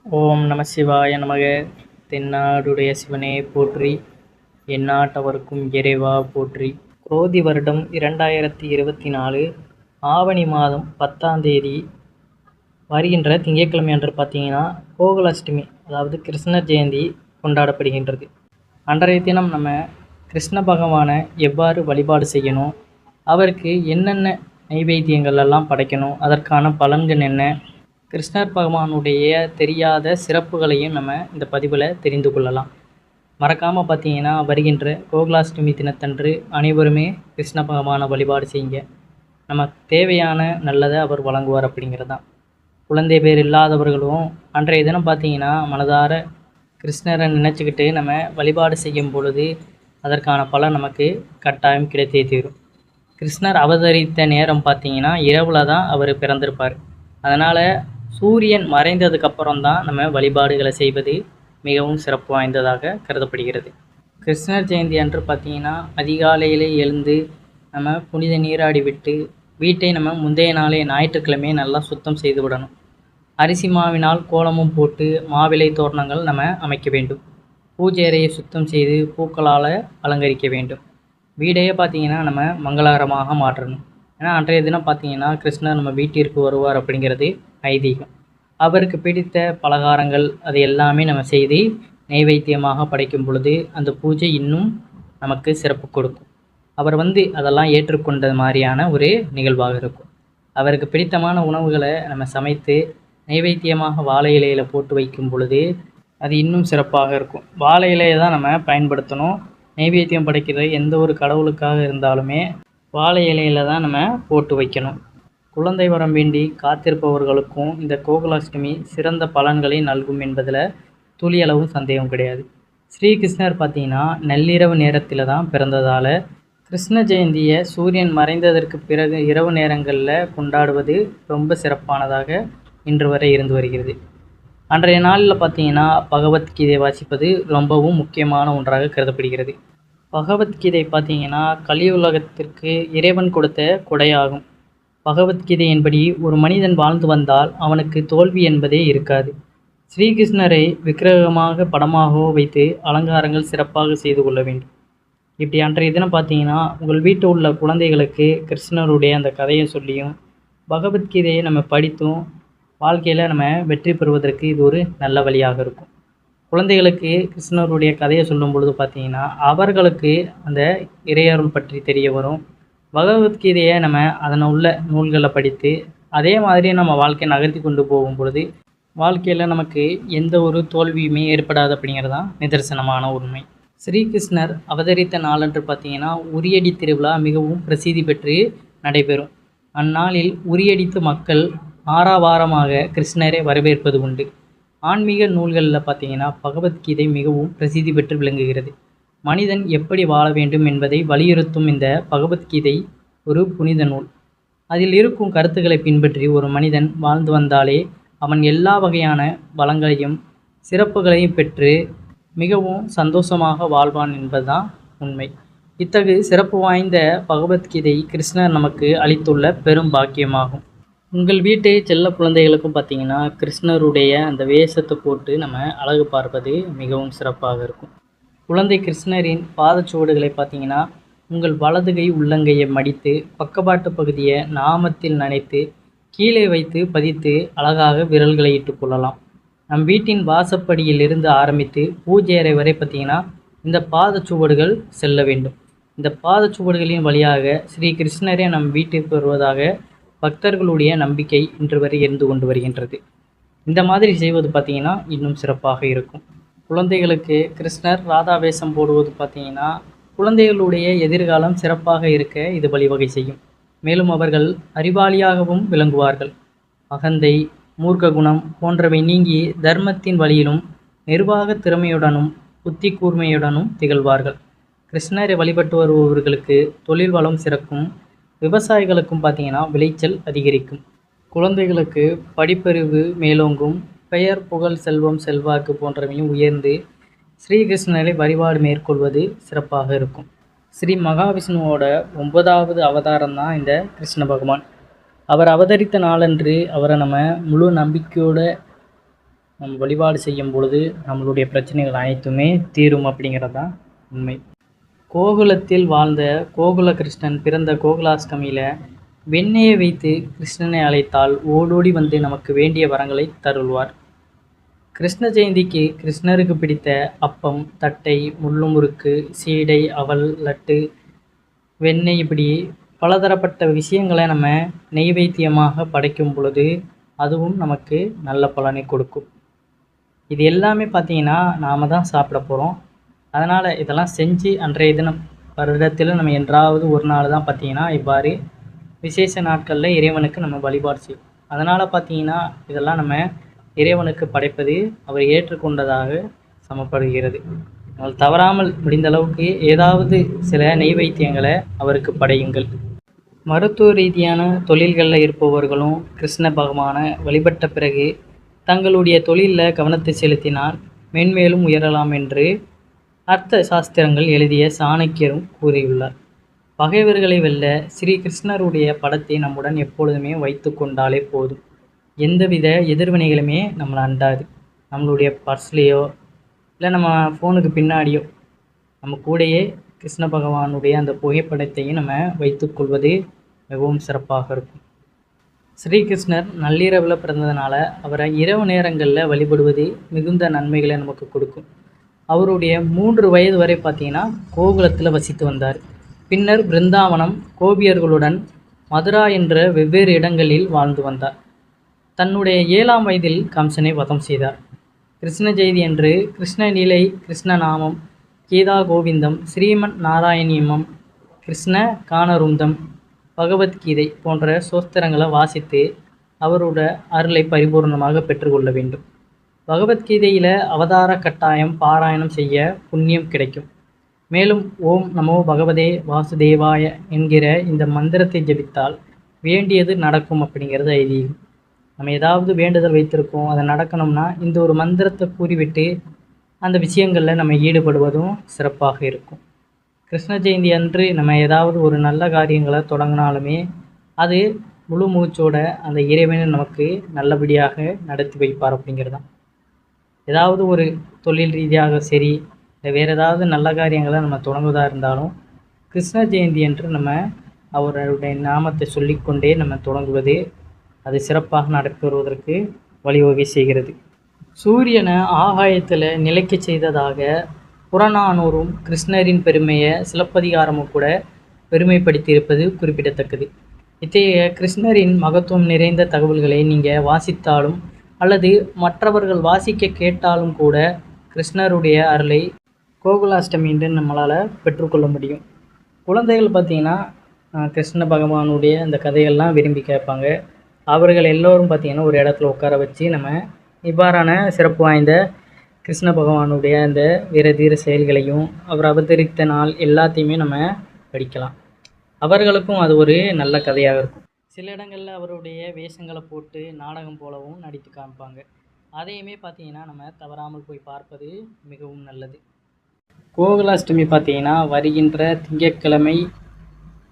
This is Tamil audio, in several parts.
ஓம் நம சிவாய நமக. தென்னாடுடைய சிவனே போற்றி, எந்நாட்டவர்க்கும் இறைவா போற்றி. குரோதி வருடம் 2024 ஆவணி மாதம் 10ஆம் தேதி வருகின்ற திங்கட்கிழமை அன்று பார்த்தீங்கன்னா கோகுலாஷ்டமி, அதாவது கிருஷ்ணர் ஜெயந்தி கொண்டாடப்படுகின்றது. அன்றைய தினம் நம்ம கிருஷ்ண பகவானை எவ்வாறு வழிபாடு செய்யணும், அவருக்கு என்னென்ன நைவேத்தியங்கள் எல்லாம் படைக்கணும், அதற்கான பலன்கள் என்ன, கிருஷ்ணர் பகவானுடைய தெரியாத சிறப்புகளையும் நம்ம இந்த பதிவில் தெரிந்து கொள்ளலாம். மறக்காமல் பார்த்தீங்கன்னா வருகின்ற கோகுலாஷ்டமி தினத்தன்று அனைவருமே கிருஷ்ண பகவானை வழிபாடு செய்யுங்க. நமக்கு தேவையான நல்லதை அவர் வழங்குவார் அப்படிங்கிறது தான். குழந்தை பேர் இல்லாதவர்களும் அன்றைய தினம் பார்த்தீங்கன்னா மனதார கிருஷ்ணரை நினச்சிக்கிட்டு நம்ம வழிபாடு செய்யும் பொழுது அதற்கான பலன் நமக்கு கட்டாயம் கிடைத்தே தீரும். கிருஷ்ணர் அவதரித்த நேரம் பார்த்தீங்கன்னா இரவில் தான் அவர் பிறந்திருப்பார். அதனால் சூரியன் மறைந்ததுக்கப்புறம் தான் நம்ம வழிபாடுகளை செய்வது மிகவும் சிறப்பு வாய்ந்ததாக கருதப்படுகிறது. கிருஷ்ணர் ஜெயந்தி அன்று பார்த்திங்கன்னா அதிகாலையிலே எழுந்து நம்ம புனித நீராடி விட்டு வீட்டை நம்ம முந்தைய நாளே ஞாயிற்றுக்கிழமை நல்லா சுத்தம் செய்து விடணும். அரிசி மாவினால் கோலமும் போட்டு மாவிலை தோரணங்கள் நம்ம அமைக்க வேண்டும். பூஜை அறையை சுத்தம் செய்து பூக்களால் அலங்கரிக்க வேண்டும். வீடையே பார்த்திங்கன்னா நம்ம மங்களகரமாக மாற்றணும். ஏன்னா அன்றைய தினம் பார்த்திங்கன்னா கிருஷ்ணர் நம்ம வீட்டிற்கு வருவார் அப்படிங்கிறது ஐதீகம். அவருக்கு பிடித்த பலகாரங்கள் அது எல்லாமே நம்ம செய்து நைவேத்தியமாக படைக்கும் பொழுது அந்த பூஜை இன்னும் நமக்கு சிறப்பு கொடுக்கும். அவர் அதெல்லாம் ஏற்றுக்கொண்ட மாதிரியான ஒரு நிகழ்வாக இருக்கும். அவருக்கு பிடித்தமான உணவுகளை நம்ம சமைத்து நைவேத்தியமாக வாழை இலையில் போட்டு வைக்கும் பொழுது அது இன்னும் சிறப்பாக இருக்கும். வாழை இலையை தான் நம்ம பயன்படுத்தணும். நைவேத்தியம் படைக்கிற எந்த ஒரு கடவுளுக்காக இருந்தாலுமே வாழை இலையில் தான் நம்ம போட்டு வைக்கணும். குழந்தை வரம் வேண்டி காத்திருப்பவர்களுக்கும் இந்த கோகுலாஷ்டமி சிறந்த பலன்களை நல்கும் என்பதில் துளியளவும் சந்தேகம் கிடையாது. ஸ்ரீகிருஷ்ணர் பார்த்திங்கன்னா நள்ளிரவு நேரத்தில் தான் பிறந்ததால் கிருஷ்ண ஜெயந்தியை சூரியன் மறைந்ததற்கு பிறகு இரவு நேரங்களில் கொண்டாடுவது ரொம்ப சிறப்பானதாக இன்று வரை இருந்து வருகிறது. அன்றைய நாளில் பார்த்திங்கன்னா பகவத்கீதை வாசிப்பது ரொம்பவும் முக்கியமான ஒன்றாக கருதப்படுகிறது. பகவத்கீதை பார்த்திங்கன்னா கலியுலகத்திற்கு இறைவன் கொடுத்த கொடையாகும். பகவத்கீதையின்படி ஒரு மனிதன் வாழ்ந்து வந்தால் அவனுக்கு தோல்வி என்பதே இருக்காது. ஸ்ரீகிருஷ்ணரை விக்கிரகமாக படமாகவோ வைத்து அலங்காரங்கள் சிறப்பாக செய்து கொள்ள வேண்டும். இப்படி அன்றைய தினம் பார்த்தீங்கன்னா உங்கள் வீட்டில் உள்ள குழந்தைகளுக்கு கிருஷ்ணருடைய அந்த கதையை சொல்லியும் பகவத்கீதையை நம்ம படித்தும் வாழ்க்கையில் நம்ம வெற்றி பெறுவதற்கு இது ஒரு நல்ல வழியாக இருக்கும். குழந்தைகளுக்கு கிருஷ்ணருடைய கதையை சொல்லும் பொழுது பார்த்திங்கன்னா அவர்களுக்கு அந்த இறையருள் பற்றி தெரிய வரும். பகவத்கீதையை நம்ம அதனை உள்ள நூல்களை படித்து அதே மாதிரி நம்ம வாழ்க்கையை நகர்த்தி கொண்டு போகும் பொழுது வாழ்க்கையில் நமக்கு எந்த ஒரு தோல்வியுமே ஏற்படாது அப்படிங்கிறதான் நிதர்சனமான உண்மை. ஸ்ரீகிருஷ்ணர் அவதரித்த நாளன்று பார்த்திங்கன்னா உரியடி திருவிழா மிகவும் பிரசித்தி பெற்று நடைபெறும். அந்நாளில் உரியடித்து மக்கள் ஆறாவாரமாக கிருஷ்ணரை வரவேற்பது உண்டு. ஆன்மீக நூல்களில் பார்த்திங்கன்னா பகவத்கீதை மிகவும் பிரசித்தி பெற்று விளங்குகிறது. மனிதன் எப்படி வாழ வேண்டும் என்பதை வலியுறுத்தும் இந்த பகவத்கீதை ஒரு புனித நூல். அதில் இருக்கும் கருத்துக்களை பின்பற்றி ஒரு மனிதன் வாழ்ந்து வந்தாலே அவன் எல்லா வகையான வளங்களையும் சிறப்புகளையும் பெற்று மிகவும் சந்தோஷமாக வாழ்வான் என்பதுதான் உண்மை. இத்தகு சிறப்பு வாய்ந்த பகவத்கீதை கிருஷ்ணர் நமக்கு அளித்துள்ள பெரும் பாக்கியமாகும். உங்கள் வீட்டு செல்ல குழந்தைகளுக்கும் பார்த்திங்கன்னா கிருஷ்ணருடைய அந்த வேஷத்தை போட்டு நம்ம அழகு பார்ப்பது மிகவும் சிறப்பாக இருக்கும். குழந்தை கிருஷ்ணரின் பாதச்சுவடுகளை பார்த்திங்கன்னா உங்கள் வலதுகை உள்ளங்கையை மடித்து பக்கவாட்டு பகுதியை நாமத்தில் நனைத்து கீழே வைத்து பதித்து அழகாக விரல்களை இட்டுக்கொள்ளலாம். நம் வீட்டின் வாசப்படியிலிருந்து ஆரம்பித்து பூஜை அறை வரை பார்த்திங்கன்னா இந்த பாதச்சுவடுகள் செல்ல வேண்டும். இந்த பாதச்சுவடுகளின் வழியாக ஸ்ரீ கிருஷ்ணரே நம் வீட்டிற்கு வருவதாக பக்தர்களுடைய நம்பிக்கை இன்று வரை இருந்து கொண்டு வருகின்றது. இந்த மாதிரி செய்வது பார்த்திங்கன்னா இன்னும் சிறப்பாக இருக்கும். குழந்தைகளுக்கு கிருஷ்ணர் ராதா வேஷம் போடுவது பார்த்திங்கன்னா குழந்தைகளுடைய எதிர்காலம் சிறப்பாக இருக்க இது வழிவகை செய்யும். மேலும் அவர்கள் அறிவாளியாகவும் விளங்குவார்கள். அகந்தை, மூர்க்க குணம் போன்றவை நீங்கி தர்மத்தின் வழியிலும் நிர்வாக திறமையுடனும் புத்தி கூர்மையுடனும் திகழ்வார்கள். கிருஷ்ணரை வழிபட்டு வருபவர்களுக்கு தொழில் வளம் சிறக்கும். விவசாயிகளுக்கும் பார்த்திங்கன்னா விளைச்சல் அதிகரிக்கும். குழந்தைகளுக்கு படிப்பறிவு மேலோங்கும். பெயர், புகழ், செல்வம், செல்வாக்கு போன்றவையும் உயர்ந்து ஸ்ரீகிருஷ்ணரை வழிபாடு மேற்கொள்வது சிறப்பாக இருக்கும். ஸ்ரீ மகாவிஷ்ணுவோட 9வது அவதாரம் தான் இந்த கிருஷ்ண பகவான். அவர் அவதரித்த நாளன்று அவரை நம்ம முழு நம்பிக்கையோடு நம்ம வழிபாடு செய்யும் பொழுது நம்மளுடைய பிரச்சனைகள் அனைத்துமே தீரும் அப்படிங்கிறது தான் உண்மை. கோகுலத்தில் வாழ்ந்த கோகுல கிருஷ்ணன் பிறந்த கோகுலாஷ்டமியில் வெண்ணெயை வைத்து கிருஷ்ணனை அழைத்தால் ஓடோடி வந்து நமக்கு வேண்டிய வரங்களை தருள்வார். கிருஷ்ண ஜெயந்திக்கு கிருஷ்ணருக்கு பிடித்த அப்பம், தட்டை, முள்ளு முறுக்கு, சீடை, அவல், லட்டு, வெண்ணெய் இப்படி பலதரப்பட்ட விஷயங்களை நம்ம நெய்வேத்தியமாக படைக்கும் பொழுது அதுவும் நமக்கு நல்ல பலனை கொடுக்கும். இது எல்லாமே பார்த்திங்கன்னா நாம் தான் சாப்பிட போகிறோம். அதனால் இதெல்லாம் செஞ்சு அன்றைய தினம் வருடத்தில் நம்ம என்றாவது ஒரு நாள் தான் பார்த்திங்கன்னா இவ்வாறு விசேஷ நாட்களில் இறைவனுக்கு நம்ம வழிபாடு செய்வோம். அதனால் பார்த்திங்கன்னா இதெல்லாம் நம்ம இறைவனுக்கு படைப்பது அவர் ஏற்றுக்கொண்டதாக சமப்படுகிறது. நீங்கள் தவறாமல் முடிந்த அளவுக்கு ஏதாவது சில நெய்வேத்தியங்களை அவருக்கு படையுங்கள். மருத்துவ ரீதியான தொழில்களில் இருப்பவர்களும் கிருஷ்ண பகவானை வழிபட்ட பிறகு தங்களுடைய தொழிலில் கவனத்தை செலுத்தினால் மென்மேலும் உயரலாம் என்று அர்த்த சாஸ்திரங்கள் எழுதிய சாணக்கியரும் கூறியுள்ளார். பகைவர்களை வெல்ல ஸ்ரீ கிருஷ்ணருடைய படத்தை நம்முடன் எப்பொழுதுமே வைத்து கொண்டாலே போதும். எந்தவித எதிர்வினைகளுமே நம்மளை அண்டாது. நம்மளுடைய பர்ஸ்லேயோ இல்லை நம்ம ஃபோனுக்கு பின்னாடியோ நம்ம கூடையே கிருஷ்ண பகவானுடைய அந்த புகைப்படத்தையும் நம்ம வைத்துக்கொள்வது மிகவும் சிறப்பாக இருக்கும். ஸ்ரீகிருஷ்ணர் நள்ளிரவில் பிறந்ததுனால அவரை இரவு நேரங்களில் வழிபடுவது மிகுந்த நன்மைகளை நமக்கு கொடுக்கும். அவருடைய 3 வயது வரை பார்த்திங்கன்னா கோகுலத்தில் வசித்து வந்தார். பின்னர் பிருந்தாவனம், கோபியர்களுடன் மதுரா என்ற வெவ்வேறு இடங்களில் வாழ்ந்து வந்தார். தன்னுடைய 7ஆம் வயதில் கம்சனை வதம் செய்தார். கிருஷ்ண ஜெயதி என்று கிருஷ்ணலீலை, கிருஷ்ணநாமம், கீதா கோவிந்தம், ஸ்ரீமன் நாராயணியமம், கிருஷ்ண கானருந்தம், பகவத்கீதை போன்ற சோஸ்திரங்களை வாசித்து அவரோட அருளை பரிபூர்ணமாக பெற்றுக்கொள்ள வேண்டும். பகவத்கீதையில் அவதார கட்டாயம் பாராயணம் செய்ய புண்ணியம் கிடைக்கும். மேலும் ஓம் நமோ பகவதே வாசுதேவாய என்கிற இந்த மந்திரத்தை ஜபித்தால் வேண்டியது நடக்கும் அப்படிங்கிறது ஐதீகம். நம்ம ஏதாவது வேண்டுதல் வைத்திருக்கோம், அதை நடக்கணும்னா இந்த ஒரு மந்திரத்தை கூறிவிட்டு அந்த விஷயங்களில் நம்ம ஈடுபடுவதும் சிறப்பாக இருக்கும். கிருஷ்ண ஜெயந்தி அன்று நம்ம ஏதாவது ஒரு நல்ல காரியங்களை தொடங்கினாலுமே அது முழு மூச்சோட அந்த இறைவனை நமக்கு நல்லபடியாக நடத்தி வைப்பார் அப்படிங்கிறது தான். ஏதாவது ஒரு தொழில் ரீதியாக சரி, இல்லை வேறு ஏதாவது நல்ல காரியங்களை நம்ம தொடங்குவதாக இருந்தாலும் கிருஷ்ண ஜெயந்தி அன்று நம்ம அவருடைய நாமத்தை சொல்லிக்கொண்டே நம்ம தொடங்குவது அது சிறப்பாக நடைபெறுவதற்கு வழிவகை செய்கிறது. சூரியனை ஆகாயத்தில் நிலைக்க செய்ததாக புறநானூறும் கிருஷ்ணரின் பெருமையை சிலப்பதிகாரமும் கூட பெருமைப்படுத்தியிருப்பது குறிப்பிடத்தக்கது. இத்தகைய கிருஷ்ணரின் மகத்துவம் நிறைந்த தகவல்களை நீங்கள் வாசித்தாலும் அல்லது மற்றவர்கள் வாசிக்க கேட்டாலும் கூட கிருஷ்ணருடைய அருளை கோகுலாஷ்டமி என்று நம்மளால் பெற்றுக்கொள்ள முடியும். குழந்தைகள் பார்த்திங்கன்னா கிருஷ்ண பகவானுடைய அந்த கதைகள்லாம் விரும்பி கேட்பாங்க. அவர்கள் எல்லோரும் பார்த்திங்கன்னா ஒரு இடத்துல உட்கார வச்சு நம்ம இவ்வாறான சிறப்பு வாய்ந்த கிருஷ்ண பகவானுடைய அந்த வீர தீர செயல்களையும் அவர் அவதரித்த நாள் எல்லாத்தையுமே நம்ம படிக்கலாம். அவர்களுக்கும் அது ஒரு நல்ல கதையாக இருக்கும். சில இடங்களில் அவருடைய வேஷங்களை போட்டு நாடகம் போலவும் நடித்து காமிப்பாங்க. அதையுமே பார்த்திங்கன்னா நம்ம தவறாமல் போய் பார்ப்பது மிகவும் நல்லது. கோகுலாஷ்டமி பார்த்திங்கன்னா வருகின்ற திங்கட்கிழமை,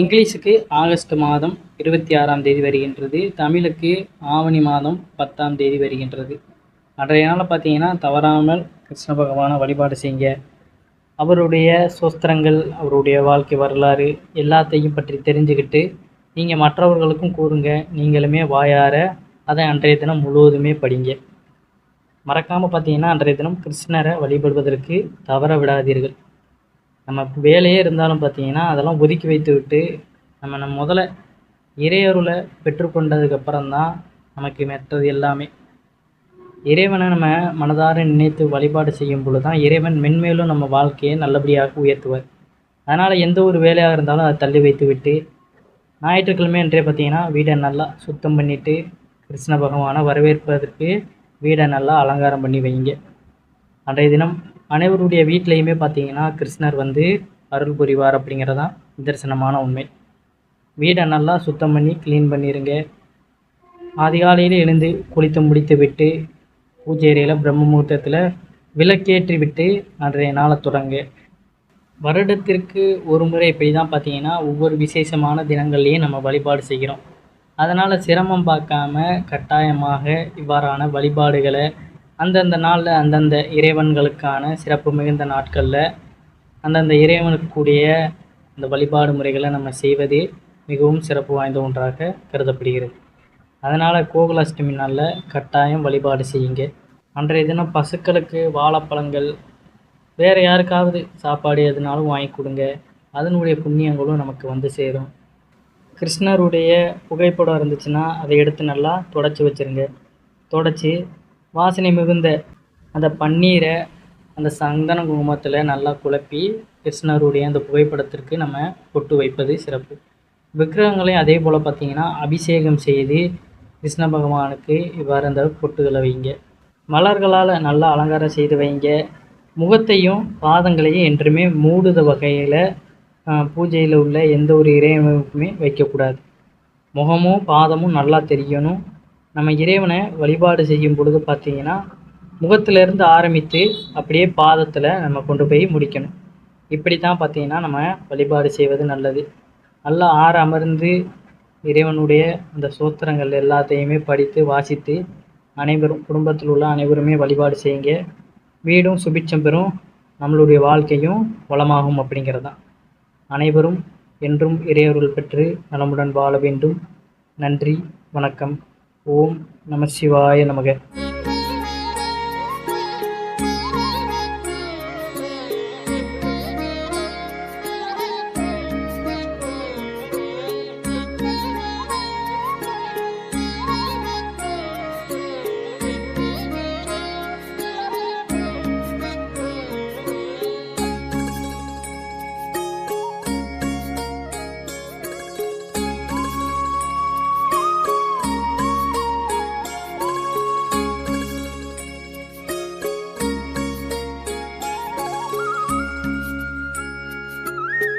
இங்கிலீஷுக்கு ஆகஸ்ட் மாதம் 26ஆம் தேதி வருகின்றது, தமிழுக்கு ஆவணி மாதம் 10ஆம் தேதி வருகின்றது. அன்றைய நாள் பார்த்திங்கன்னா தவறாமல் கிருஷ்ண பகவானை வழிபாடு செய்யுங்க. அவருடைய சோஸ்திரங்கள், அவருடைய வாழ்க்கை வரலாறு எல்லாத்தையும் பற்றி தெரிஞ்சுக்கிட்டு நீங்கள் மற்றவர்களுக்கும் கூறுங்க. நீங்களுமே வாயார அதை அன்றைய தினம் முழுவதுமே படிங்க. மறக்காமல் பார்த்திங்கன்னா அன்றைய தினம் கிருஷ்ணரை வழிபடுவதற்கு தவற விடாதீர்கள். நம்ம வேலையே இருந்தாலும் பார்த்திங்கன்னா அதெல்லாம் ஒதுக்கி வைத்து விட்டு நம்ம முதல்ல இறையருளை பெற்றுக்கொண்டதுக்கப்புறம்தான் நமக்கு மற்றது எல்லாமே. இறைவனை நம்ம மனதார நினைத்து வழிபாடு செய்யும் பொழுது தான் இறைவன் மென்மேலும் நம்ம வாழ்க்கையை நல்லபடியாக உயர்த்துவார். அதனால் எந்த ஒரு வேலையாக இருந்தாலும் அதை தள்ளி வைத்து விட்டு ஞாயிற்றுக்கிழமை அன்றே பார்த்திங்கன்னா வீடை நல்லா சுத்தம் பண்ணிவிட்டு கிருஷ்ண பகவானை வரவேற்பதற்கு வீடை நல்லா அலங்காரம் பண்ணி வைங்க. அன்றைய தினம் அனைவருடைய வீட்டிலையுமே பார்த்திங்கன்னா கிருஷ்ணர் வந்து அருள் புரிவார் அப்படிங்கிறதான் நிதர்சனமான உண்மை. வீடை நல்லா சுத்தம் பண்ணி க்ளீன் பண்ணிடுங்க. அதிகாலையில் எழுந்து குளித்து முடித்து விட்டு பூஜை அறையில் பிரம்ம முகூர்த்தத்தில் விளக்கேற்றி விட்டு அன்றைய நாளை தொடங்க. வருடத்திற்கு ஒரு முறை இப்படி தான் பார்த்திங்கன்னா ஒவ்வொரு விசேஷமான தினங்கள்லேயும் நம்ம வழிபாடு செய்கிறோம். அதனால் சிரமம் பார்க்காம கட்டாயமாக இவ்வாறான வழிபாடுகளை அந்தந்த நாளில் அந்தந்த இறைவன்களுக்கான சிறப்பு மிகுந்த நாட்களில் அந்தந்த இறைவனுக்குரிய இந்த வழிபாடு முறைகளை நம்ம செய்வது மிகவும் சிறப்பு வாய்ந்த ஒன்றாக கருதப்படுகிறது. அதனால் கோகுலாஷ்டமி நாளில் கட்டாயம் வழிபாடு செய்யுங்க. அன்றைய தினம் பசுக்களுக்கு வாழைப்பழங்கள், வேறு யாருக்காவது சாப்பாடு எதுனாலும் வாங்கி கொடுங்க. அதனுடைய புண்ணியங்களும் நமக்கு வந்து சேரும். கிருஷ்ணருடைய புகைப்படம் இருந்துச்சுன்னா அதை எடுத்து நல்லா துடைச்சி வச்சுருங்க. துடைச்சி வாசனை மிகுந்த அந்த பன்னீரை அந்த சந்தன குங்குமத்தில் நல்லா குழப்பி கிருஷ்ணருடைய அந்த புகைப்படத்திற்கு நம்ம பொட்டு வைப்பது சிறப்பு. விக்கிரகங்களையும் அதே போல் பார்த்திங்கன்னா அபிஷேகம் செய்து கிருஷ்ண பகவானுக்கு இவ்வாறு அந்த பொட்டுகளை வைங்க. மலர்களால் நல்லா அலங்காரம் செய்து வைங்க. முகத்தையும் பாதங்களையும் என்றுமே மூடுத வகையில் பூஜையில் உள்ள எந்த ஒரு இறைவனுக்குமே வைக்கக்கூடாது. முகமும் பாதமும் நல்லா தெரியணும். நம்ம இறைவனை வழிபாடு செய்யும் பொழுது பார்த்திங்கன்னா முகத்திலேருந்து ஆரம்பித்து அப்படியே பாதத்தில் நம்ம கொண்டு போய் முடிக்கணும். இப்படி தான் பார்த்திங்கன்னா நம்ம வழிபாடு செய்வது நல்லது. நல்லா அமர்ந்து இறைவனுடைய அந்த சோத்திரங்கள் எல்லாத்தையுமே படித்து வாசித்து அனைவரும் குடும்பத்தில் உள்ள அனைவருமே வழிபாடு செய்யுங்க. வீடும் சுபிட்சம் பெறும், நம்மளுடைய வாழ்க்கையும் வளமாகும் அப்படிங்கிறது தான். அனைவரும் என்றும் இறையருள் பெற்று நலமுடன் வாழ வேண்டும். நன்றி, வணக்கம். ஓம் நம சிவாய நமக.